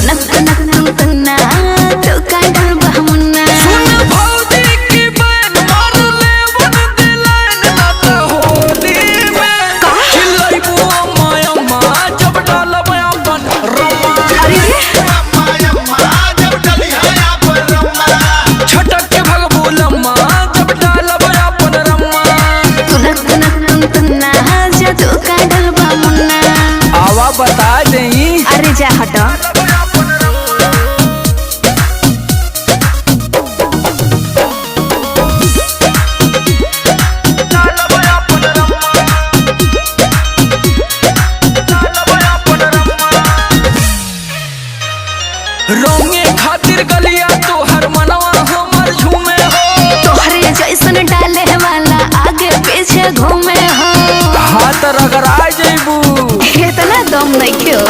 तुनक तुनक तुना तो कांडल बहमुन्ना सुन भौजी की बहन मार ले वन दिलान ना तो होली में चिल्लाइबो अम्मा अम्मा जब डालब अपन रम्मा। अरे अम्मा अम्मा जब डली है अपन रम्मा छटक के भगबो लम्मा जब डालब अपन रम्मा। तुनक तुनक तुना तो कांडल बहमुन्ना आवा बता देई अरे जा हटो रोंगे खातिर गलिया तोहर मनवा हमर झूमे हो। तोहरे जैसन डाले वाला आगे पीछे घूमे हो हाथ रगड़ा जइबू इतना दम नहीं क्यों